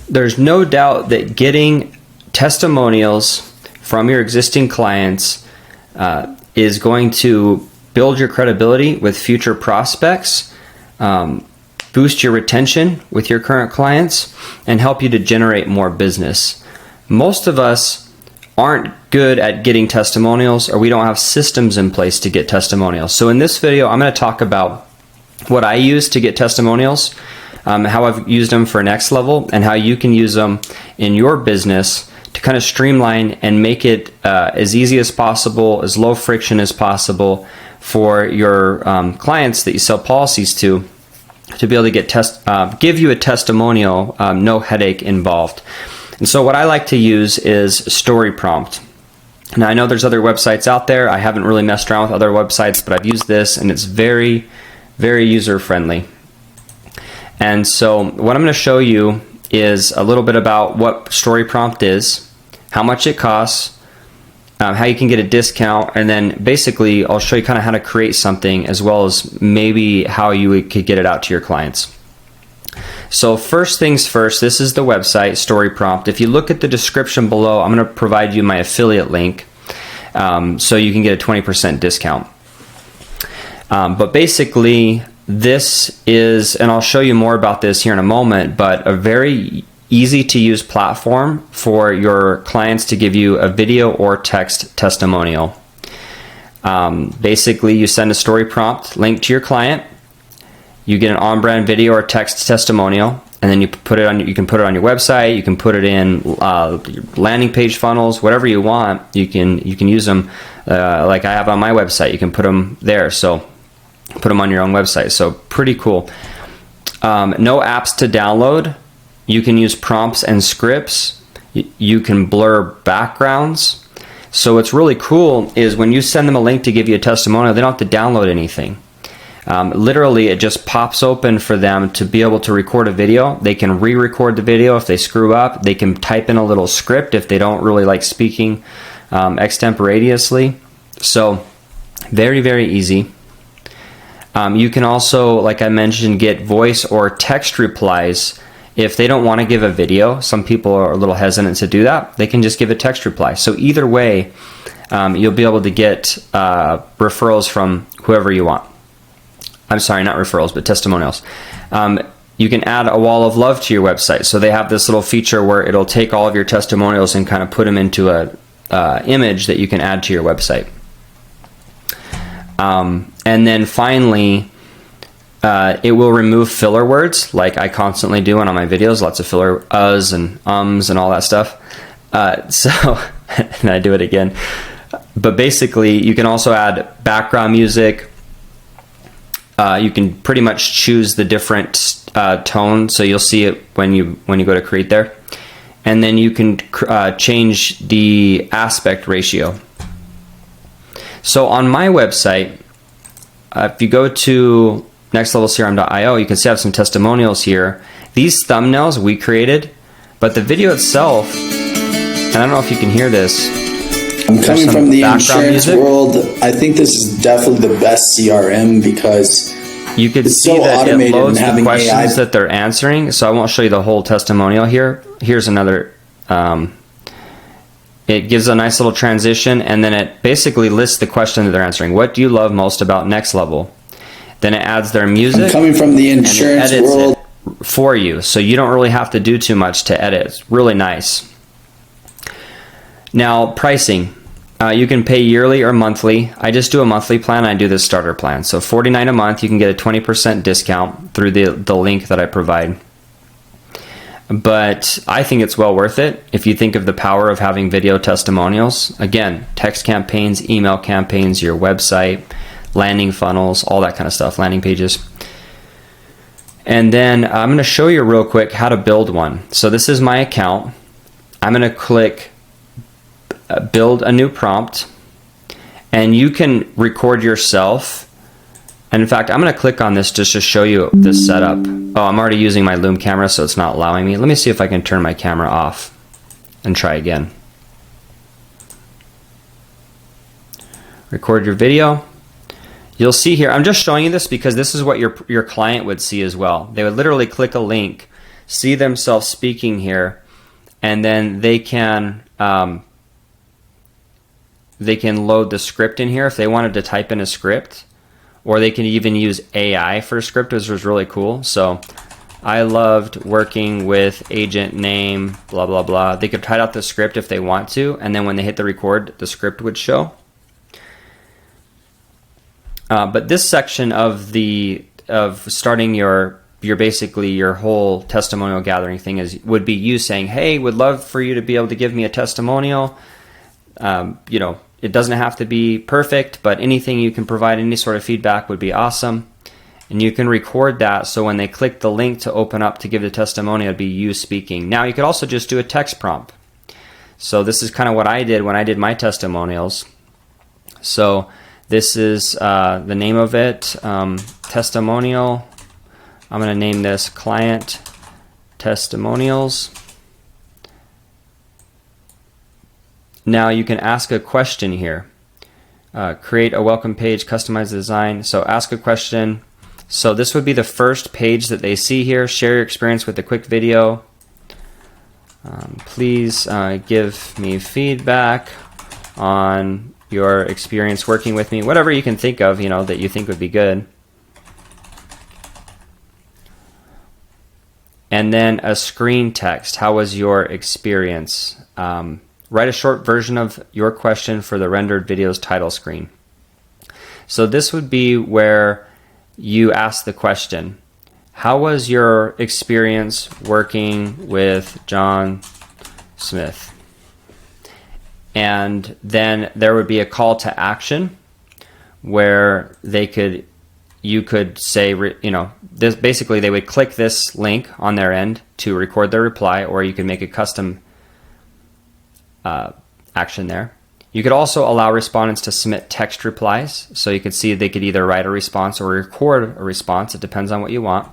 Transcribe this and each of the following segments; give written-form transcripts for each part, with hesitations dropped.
there's no doubt that getting testimonials from your existing clients is going to build your credibility with future prospects, boost your retention with your current clients, and help you to generate more business. Most of us aren't good at getting testimonials, or we don't have systems in place to get testimonials. So in this video, I'm going to talk about what I use to get testimonials, how I've used them for next level, and how you can use them in your business to kind of streamline and make it as easy as possible, as low friction as possible for your clients that you sell policies to be able to get give you a testimonial, no headache involved. And so what I like to use is Story Prompt. Now I know there's other websites out there. I haven't really messed around with other websites, but I've used this and it's very, very user friendly. And so what I'm going to show you is a little bit about what Story Prompt is, how much it costs, how you can get a discount, and then basically I'll show you kind of how to create something, as well as maybe how you could get it out to your clients. So first things first, this is the website, Story Prompt. If you look at the description below, I'm going to provide you my affiliate link so you can get a 20% discount. But basically this is, and I'll show you more about this here in a moment, but a very easy to use platform for your clients to give you a video or text testimonial. Basically you send a Story Prompt link to your client, you get an on-brand video or text testimonial, and then you put it on. You can put it on your website. You can put it in landing page funnels, whatever you want. You can use them like I have on my website. You can put them there. So put them on your own website. So pretty cool. No apps to download. You can use prompts and scripts. You can blur backgrounds. So what's really cool is when you send them a link to give you a testimonial, they don't have to download anything. Literally, it just pops open for them to be able to record a video. They can re-record the video if they screw up. They can type in a little script if they don't really like speaking extemporaneously. So very, very easy. You can also, like I mentioned, get voice or text replies. If they don't want to give a video, some people are a little hesitant to do that, they can just give a text reply. So either way, you'll be able to get referrals from whoever you want. I'm sorry, not referrals, but testimonials. You can add a wall of love to your website. So they have this little feature where it'll take all of your testimonials and kind of put them into a image that you can add to your website. And then finally, it will remove filler words like I constantly do on my videos, lots of filler uhs and ums and all that stuff. And I do it again. But basically, you can also add background music. You can pretty much choose the different tone, so you'll see it when you go to create there. And then you can change the aspect ratio. So on my website, if you go to nextlevelcrm.io, you can see I have some testimonials here. These thumbnails we created, but the video itself, and I don't know if you can hear this. I'm coming from the insurance world. I think this is definitely the best CRM because you can see that it loads the questions that they're answering. So I won't show you the whole testimonial here. Here's another. It gives a nice little transition, and then it basically lists the question that they're answering. What do you love most about Next Level? Then it adds their music. I'm coming from the insurance world for you, so you don't really have to do too much to edit. It's really nice. Now, pricing. You can pay yearly or monthly. I just do a monthly plan. I do the starter plan. So $49 a month, you can get a 20% discount through the link that I provide. But I think it's well worth it if you think of the power of having video testimonials. Again, text campaigns, email campaigns, your website, landing funnels, all that kind of stuff, landing pages. And then I'm going to show you real quick how to build one. So this is my account. I'm going to click build a new prompt, and you can record yourself. And in fact, I'm going to click on this just to show you the setup. Oh, I'm already using my Loom camera, so it's not allowing me. Let me see if I can turn my camera off and try again. Record your video. You'll see here, I'm just showing you this because this is what your client would see as well. They would literally click a link see themselves speaking here, and then they can load the script in here if they wanted to type in a script, or they can even use AI for a script, which was really cool. So I loved working with agent name, blah, blah, blah. They could type out the script if they want to, and then when they hit the record, the script would show. But this section of starting your basically your whole testimonial gathering thing would be you saying, hey, would love for you to be able to give me a testimonial. It doesn't have to be perfect, but anything you can provide, any sort of feedback would be awesome. And you can record that, so when they click the link to open up to give the testimonial, it'd be you speaking. Now, you could also just do a text prompt. So this is kind of what I did when I did my testimonials. So this is the name of it, testimonial. I'm going to name this Client Testimonials. Now you can ask a question here. Create a welcome page, customize the design. So ask a question. So this would be the first page that they see here. Share your experience with a quick video. Please give me feedback on your experience working with me. Whatever you can think of, that you think would be good. And then a screen text. How was your experience? Write a short version of your question for the rendered video's title screen. So this would be where you ask the question, how was your experience working with John Smith? And then there would be a call to action where you could say, this basically they would click this link on their end to record their reply, or you could make a custom action there. You could also allow respondents to submit text replies. So you could see they could either write a response or record a response. It depends on what you want.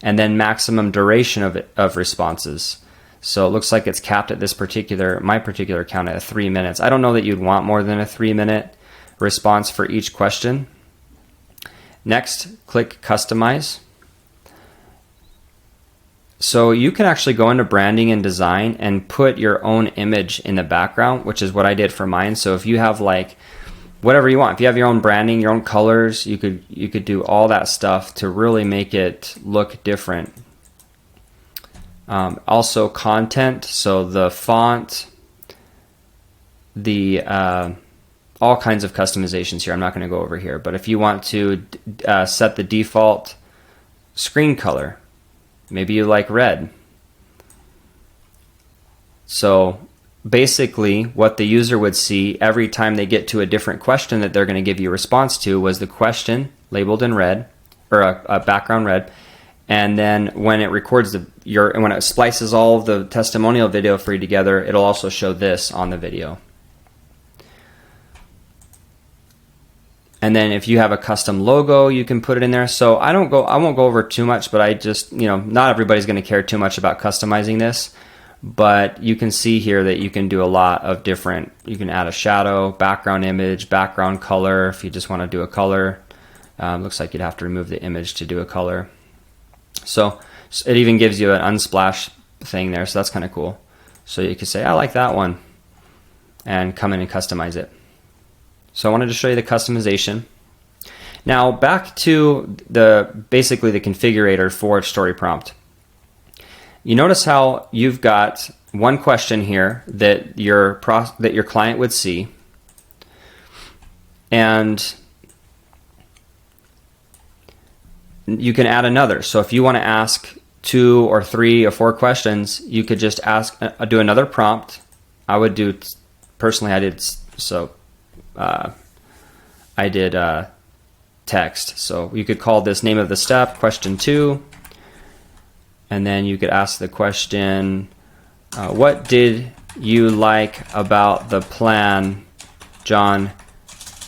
And then maximum duration of responses. So it looks like it's capped at my particular count at 3 minutes. I don't know that you'd want more than a 3-minute response for each question. Next, click Customize. So you can actually go into branding and design and put your own image in the background, which is what I did for mine. So if you have whatever you want, if you have your own branding, your own colors, you could do all that stuff to really make it look different. Also content, so the font, all kinds of customizations here. I'm not going to go over here, but if you want to set the default screen color, maybe you like red. So basically what the user would see every time they get to a different question that they're going to give you a response to was the question labeled in red, or a background red. And then when it records when it splices all of the testimonial video for you together, it'll also show this on the video. And then if you have a custom logo, you can put it in there. So I won't go over too much, but I just, not everybody's going to care too much about customizing this. But you can see here that you can do a lot of different, you can add a shadow, background image, background color, if you just want to do a color. Looks like you'd have to remove the image to do a color. So it even gives you an unsplash thing there, so that's kind of cool. So you could say, I like that one, and come in and customize it. So I wanted to show you the customization. Now back to basically the configurator for story prompt. You notice how you've got one question here that your client would see, and you can add another. So if you want to ask 2 or 3 or 4 questions, you could just do another prompt. I did text. So you could call this name of the step, question 2, and then you could ask the question, what did you like about the plan John,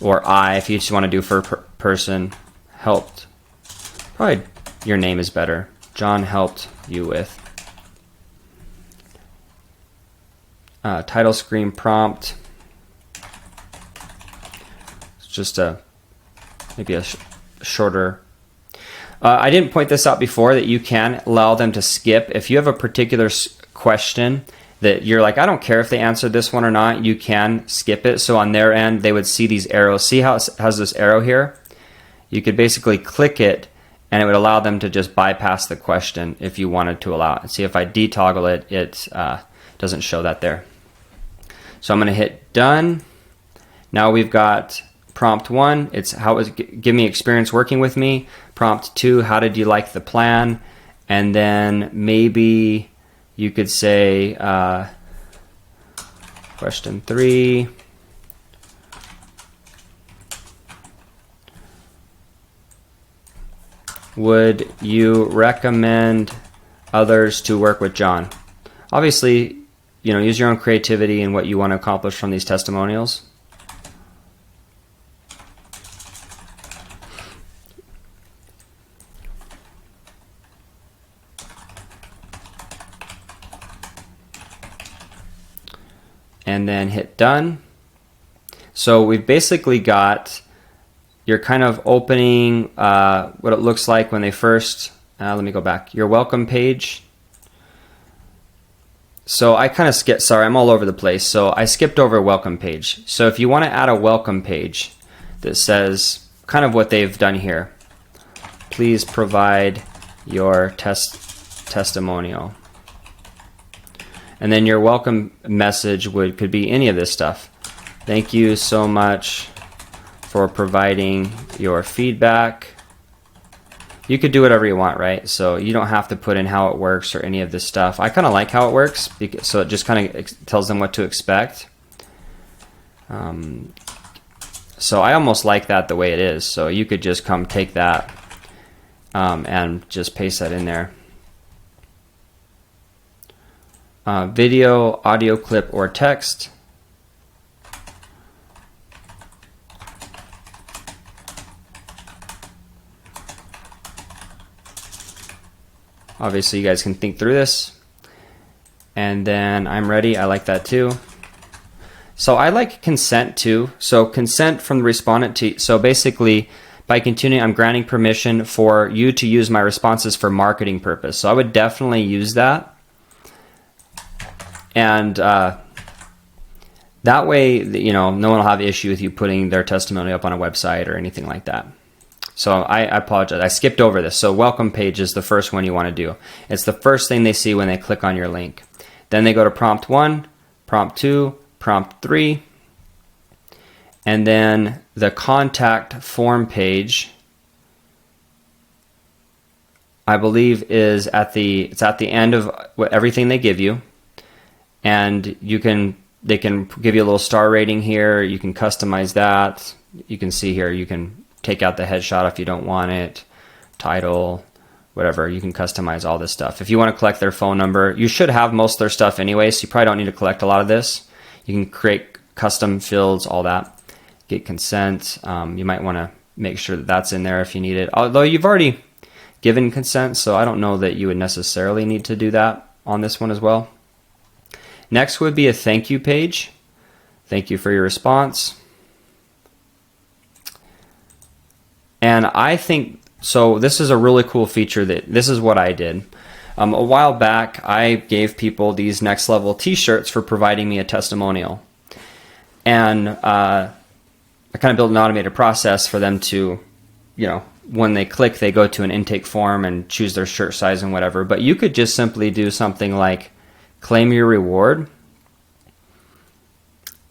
or I, if you just want to do for person, helped? Probably your name is better. John helped you with. Title screen prompt. It's just maybe a shorter. I didn't point this out before, that you can allow them to skip. If you have a particular question that you're like, I don't care if they answer this one or not, you can skip it. So on their end, they would see these arrows. See how it has this arrow here? You could basically click it, and it would allow them to just bypass the question if you wanted to allow it. See, if I detoggle it, it doesn't show that there. So I'm going to hit done. Now we've got prompt 1, it's give me experience working with me. Prompt 2, how did you like the plan? And then maybe you could say question 3. Would you recommend others to work with John? Obviously, use your own creativity and what you want to accomplish from these testimonials. And then hit done. So we've basically got, you're kind of opening what it looks like when they first, let me go back, your welcome page. So I kind of skipped, sorry, I'm all over the place. So I skipped over a welcome page. So if you want to add a welcome page that says kind of what they've done here, please provide your testimonial. And then your welcome message could be any of this stuff. Thank you so much for providing your feedback. You could do whatever you want, right? So you don't have to put in how it works or any of this stuff. I kind of like how it works, so it just kind of tells them what to expect. So I almost like that the way it is. So you could just come take that and just paste that in there. Video, audio clip, or text. Obviously, you guys can think through this. And then I'm ready. I like that too. So I like consent too. So consent from the respondent to, so basically by continuing, I'm granting permission for you to use my responses for marketing purpose. So I would definitely use that. And that way, no one will have issue with you putting their testimony up on a website or anything like that. So I apologize. I skipped over this. So welcome page is the first one you want to do. It's the first thing they see when they click on your link. Then they go to prompt 1, prompt 2, prompt 3. And then the contact form page, I believe, is it's at the end of everything they give you. And they can give you a little star rating here. You can customize that. You can see here, you can take out the headshot if you don't want it, title, whatever. You can customize all this stuff. If you want to collect their phone number, you should have most of their stuff anyway, so you probably don't need to collect a lot of this. You can create custom fields, all that. Get consent. You might want to make sure that that's in there if you need it. Although you've already given consent, so I don't know that you would necessarily need to do that on this one as well. Next would be a thank you page. Thank you for your response. And I think, so this is a really cool feature this is what I did. A while back, I gave people these next level t-shirts for providing me a testimonial. And I kind of built an automated process for them to, when they click, they go to an intake form and choose their shirt size and whatever. But you could just simply do something like claim your reward.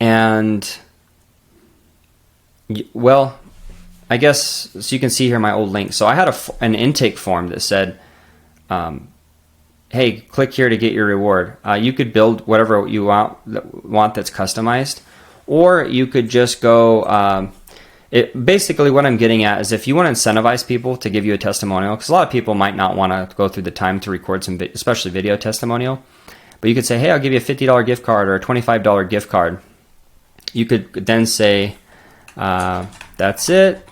And, well, I guess, so you can see here my old link. So I had an intake form that said, hey, click here to get your reward. You could build whatever you want that's customized. Or you could just go, basically what I'm getting at is if you want to incentivize people to give you a testimonial, because a lot of people might not want to go through the time to record some, especially video testimonial. But you could say, hey, I'll give you a $50 gift card or a $25 gift card. You could then say, that's it.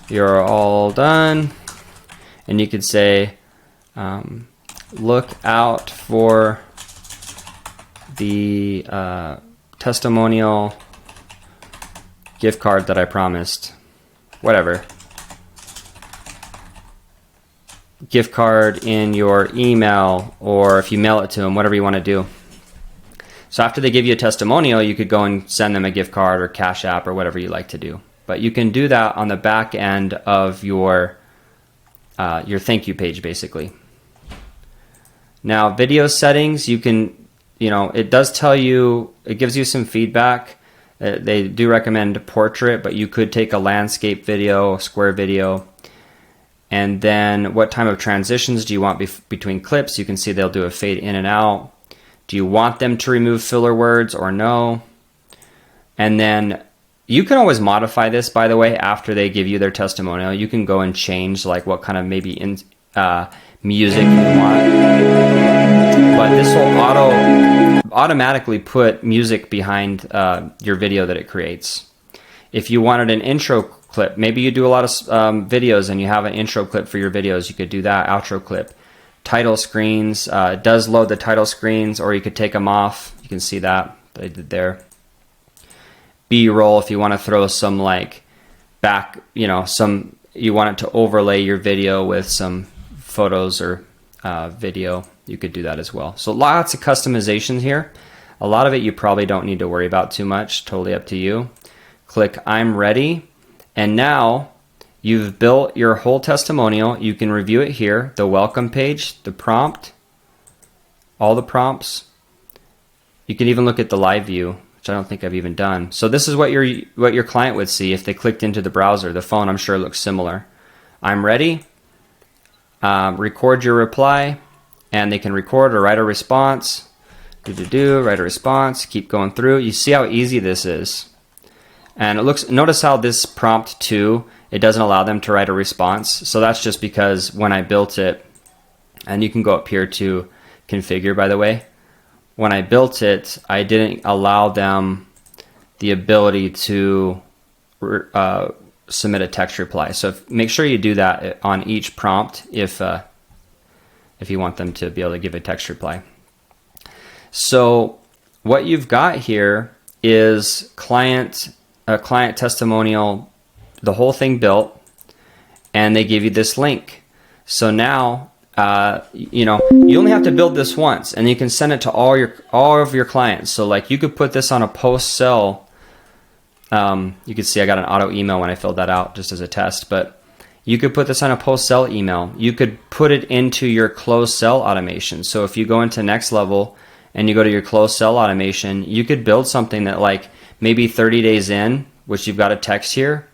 You're all done. And you could say, look out for the testimonial gift card that I promised. Whatever. gift card in your email, or if you mail it to them, whatever you want to do. So after they give you a testimonial, you could go and send them a gift card or Cash App or whatever you like to do. But you can do that on the back end of your thank you page, basically. Now, video settings, you can, it does tell you, it gives you some feedback. They do recommend portrait, but you could take a landscape video, square video. And then what time of transitions do you want between clips? You can see they'll do a fade in and out. Do you want them to remove filler words or no? And then you can always modify this, by the way, after they give you their testimonial. You can go and change like what kind of maybe music you want. But this will automatically put music behind your video that it creates. If you wanted an intro clip, maybe you do a lot of videos and you have an intro clip for your videos, you could do that. Outro clip. Title screens, it does load the title screens, or you could take them off. You can see that I did there. B-roll, if you want to throw some like back, you want it to overlay your video with some photos or video, you could do that as well. So lots of customizations here. A lot of it you probably don't need to worry about too much, totally up to you. Click I'm ready, and now you've built your whole testimonial. You can review it here, the welcome page, the prompt, all the prompts. You can even look at the live view, which I don't think I've even done. So this is what your client would see if they clicked into the browser. The phone, I'm sure, looks similar. I'm ready. Record your reply, and they can record or write a response. Write a response. Keep going through. You see how easy this is. And notice how this prompt 2, it doesn't allow them to write a response. So that's just because when I built it, and you can go up here to configure, by the way. When I built it, I didn't allow them the ability to submit a text reply. So make sure you do that on each prompt if you want them to be able to give a text reply. So what you've got here is a client testimonial, the whole thing built, and they give you this link. So now, you only have to build this once, and you can send it to all of your clients. So like you could put this on a post-sell. You can see I got an auto email when I filled that out just as a test, but you could put this on a post-sell email. You could put it into your closed sell automation. So if you go into next level and you go to your closed sell automation, you could build something that like maybe 30 days in, which you've got a text here,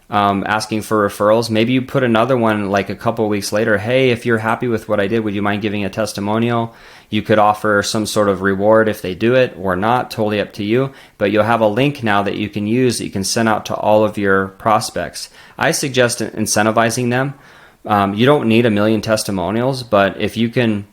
asking for referrals. Maybe you put another one like a couple of weeks later. Hey, if you're happy with what I did, would you mind giving a testimonial? You could offer some sort of reward if they do it or not, totally up to you. But you'll have a link now that you can use that you can send out to all of your prospects. I suggest incentivizing them. You don't need 1 million testimonials, but if you can,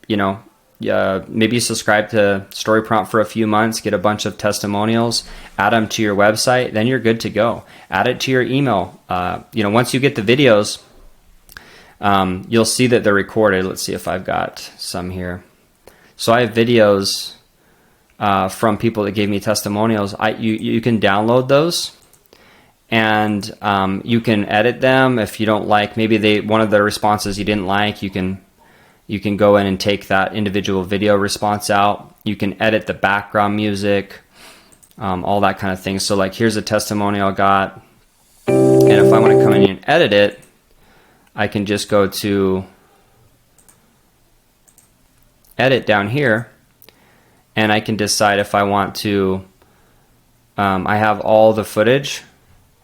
maybe subscribe to Story Prompt for a few months, get a bunch of testimonials, add them to your website, then you're good to go. Add it to your email. Once you get the videos, you'll see that they're recorded. Let's see if I've got some here. So I have videos from people that gave me testimonials. You can download those, and you can edit them if you don't like. Maybe one of the responses you didn't like, you can go in and take that individual video response out. You can edit the background music, all that kind of thing. So like here's a testimonial I got, and if I want to come in and edit it, I can just go to edit down here, and I can decide if I want to, I have all the footage.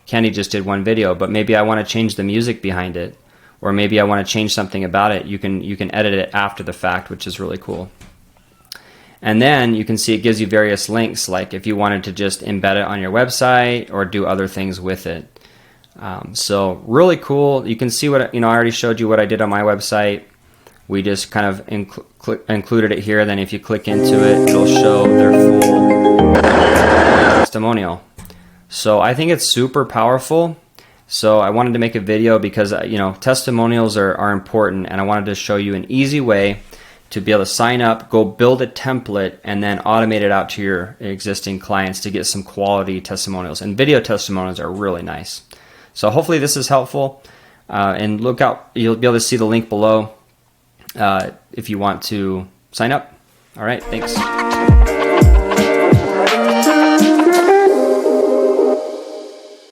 Kenny just did one video, but maybe I want to change the music behind it, or maybe I want to change something about it. You can edit it after the fact, which is really cool. And then you can see it gives you various links, like if you wanted to just embed it on your website or do other things with it. So really cool. You can see what, I already showed you what I did on my website. We just kind of included it here. Then if you click into it, it'll show their full testimonial. So I think it's super powerful. So I wanted to make a video because, testimonials are important, and I wanted to show you an easy way to be able to sign up, go build a template, and then automate it out to your existing clients to get some quality testimonials. And video testimonials are really nice. So hopefully this is helpful. And look out, you'll be able to see the link below if you want to sign up. All right, thanks.